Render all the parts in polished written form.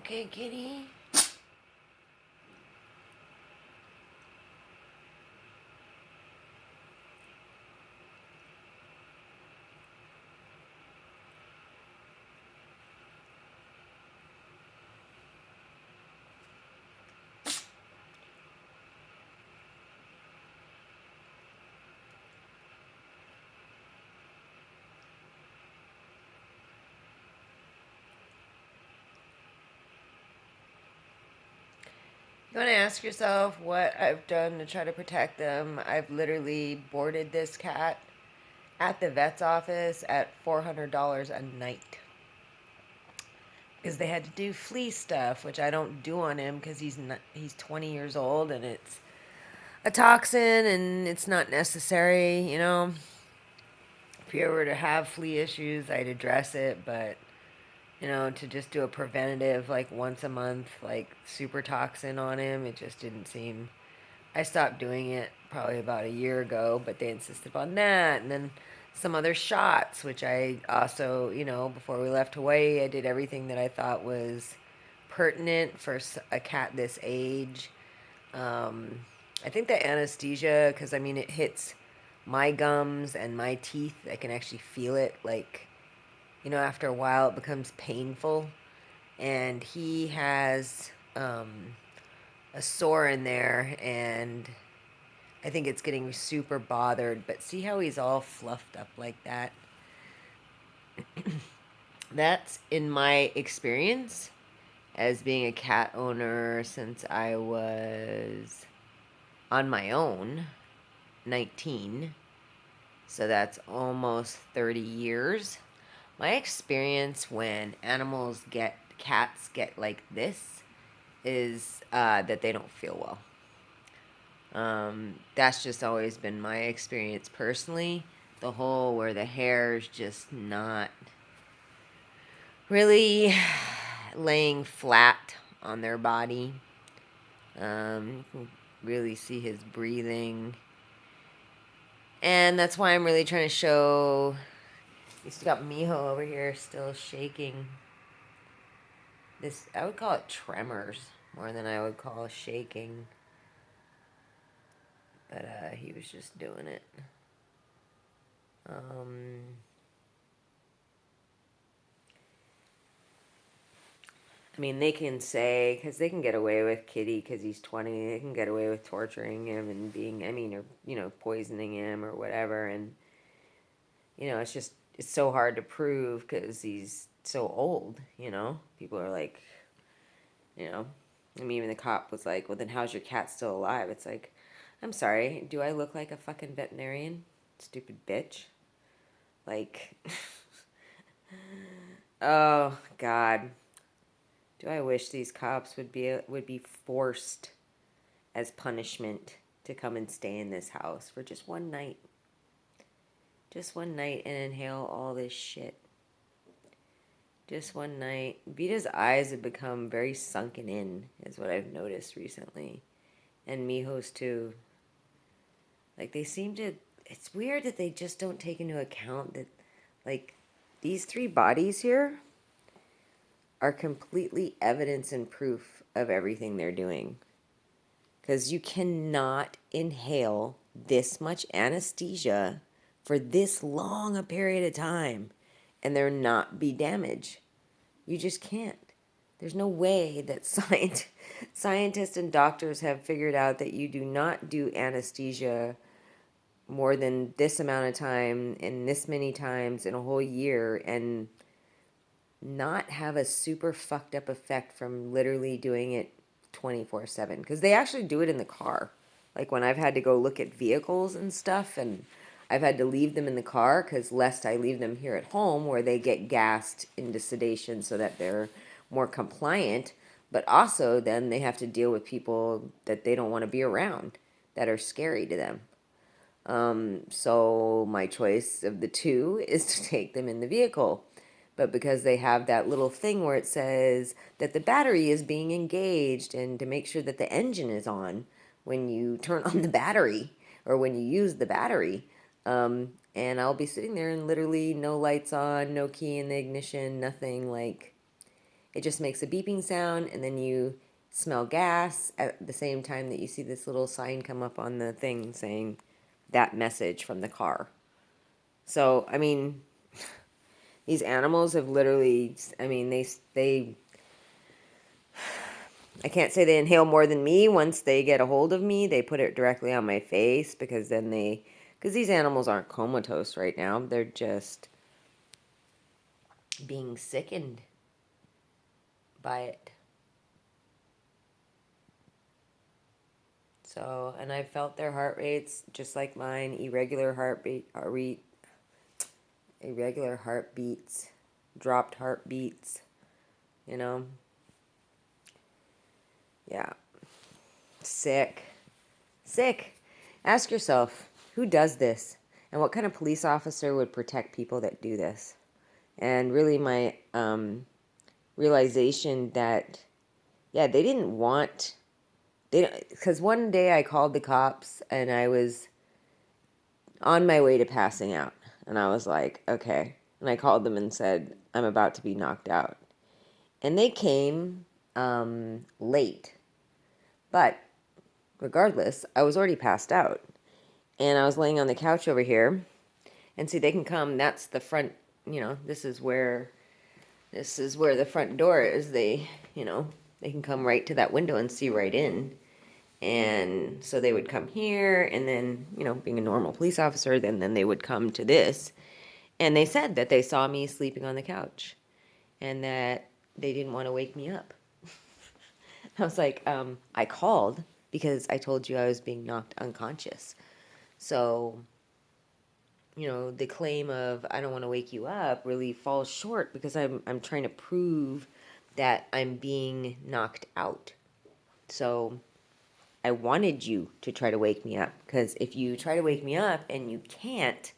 okay, kitty? You want to ask yourself what I've done to try to protect them? I've literally boarded this cat at the vet's office at $400 a night because they had to do flea stuff, which I don't do on him because he's 20 years old and it's a toxin and it's not necessary, you know. If you were to have flea issues, I'd address it, but you know, to just do a preventative like once a month, like super toxin on him, it just didn't seem. I stopped doing it probably about a year ago, but they insisted on that. And then some other shots, which I also, you know, before we left Hawaii, I did everything that I thought was pertinent for a cat this age. Um, I think the anesthesia, because I mean, it hits my gums and my teeth. I can actually feel it. Like, you know, after a while, it becomes painful. And he has a sore in there, and I think it's getting super bothered. But see how he's all fluffed up like that? That's in my experience as being a cat owner since I was on my own, 19. So that's almost 30 years. My experience when cats get like this is that they don't feel well. That's just always been my experience personally. The whole where the hair is just not really laying flat on their body. You can really see his breathing. And that's why I'm really trying to show. You still got Mijo over here still shaking. This, I would call it tremors more than I would call shaking. But he was just doing it. Um, I mean, they can say, because they can get away with Kitty because he's 20, they can get away with torturing him and being, I mean, or, you know, poisoning him or whatever. And, you know, it's so hard to prove because he's so old, you know? People are like, you know, I mean, even the cop was like, well, then how's your cat still alive? It's like, I'm sorry, do I look like a fucking veterinarian? Stupid bitch. Like, oh, God. Do I wish these cops would be forced as punishment to come and stay in this house for just one night. Just one night and inhale all this shit. Just one night. Vita's eyes have become very sunken in, is what I've noticed recently. And Miho's too. Like, they seem to. It's weird that they just don't take into account that, like, these three bodies here are completely evidence and proof of everything they're doing. Because you cannot inhale this much anesthesia for this long a period of time and there not be damage. You just can't. There's no way that scientists and doctors have figured out that you do not do anesthesia more than this amount of time and this many times in a whole year and not have a super fucked up effect from literally doing it 24/7, because they actually do it in the car. Like when I've had to go look at vehicles and stuff, and I've had to leave them in the car because lest I leave them here at home where they get gassed into sedation so that they're more compliant, but also then they have to deal with people that they don't want to be around that are scary to them. So my choice of the two is to take them in the vehicle. But because they have that little thing where it says that the battery is being engaged and to make sure that the engine is on when you turn on the battery or when you use the battery. And I'll be sitting there and literally no lights on, no key in the ignition, nothing. Like, it just makes a beeping sound, and then you smell gas at the same time that you see this little sign come up on the thing saying that message from the car. So, I mean, these animals have literally, I mean, they I can't say they inhale more than me. Once they get a hold of me, they put it directly on my face because then because these animals aren't comatose right now. They're just being sickened by it. So, and I felt their heart rates just like mine, irregular heartbeats, dropped heartbeats, you know. Yeah. Sick. Sick. Ask yourself, who does this? And what kind of police officer would protect people that do this? And really my realization that, yeah, they didn't want, because one day I called the cops and I was on my way to passing out. And I was like, okay. And I called them and said, I'm about to be knocked out. And they came late. But regardless, I was already passed out. And I was laying on the couch over here. And see, they can come, that's the front, this is where the front door is. They can come right to that window and see right in. And so they would come here, and then, being a normal police officer, then they would come to this. And they said that they saw me sleeping on the couch and that they didn't want to wake me up. I was like, I called because I told you I was being knocked unconscious. So, the claim of I don't want to wake you up really falls short because I'm trying to prove that I'm being knocked out. So I wanted you to try to wake me up, because if you try to wake me up and you can't,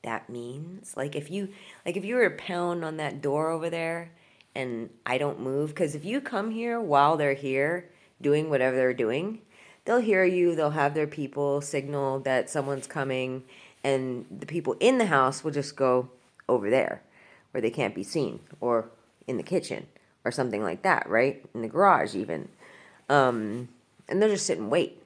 that means if you were to pound on that door over there and I don't move, because if you come here while they're here doing whatever they're doing, they'll hear you, they'll have their people signal that someone's coming, and the people in the house will just go over there where they can't be seen, or in the kitchen or something like that, right? In the garage even. And they'll just sit and wait.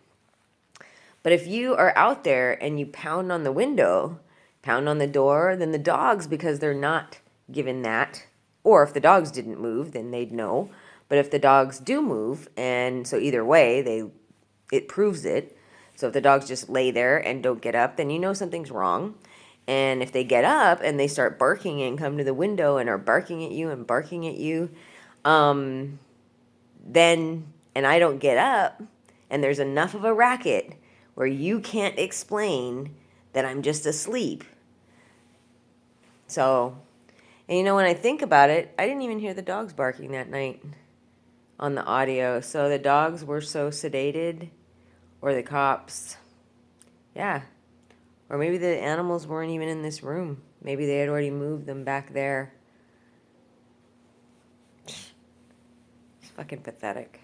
But if you are out there and you pound on the window, pound on the door, then the dogs, because they're not given that, or if the dogs didn't move, then they'd know. But if the dogs do move, and so either way, it proves it. So if the dogs just lay there and don't get up, then you know something's wrong. And if they get up and they start barking and come to the window and are barking at you and barking at you, then, and I don't get up, and there's enough of a racket where you can't explain that I'm just asleep. So, and when I think about it, I didn't even hear the dogs barking that night on the audio. So the dogs were so sedated, or the cops, yeah. Or maybe the animals weren't even in this room. Maybe they had already moved them back there. It's fucking pathetic.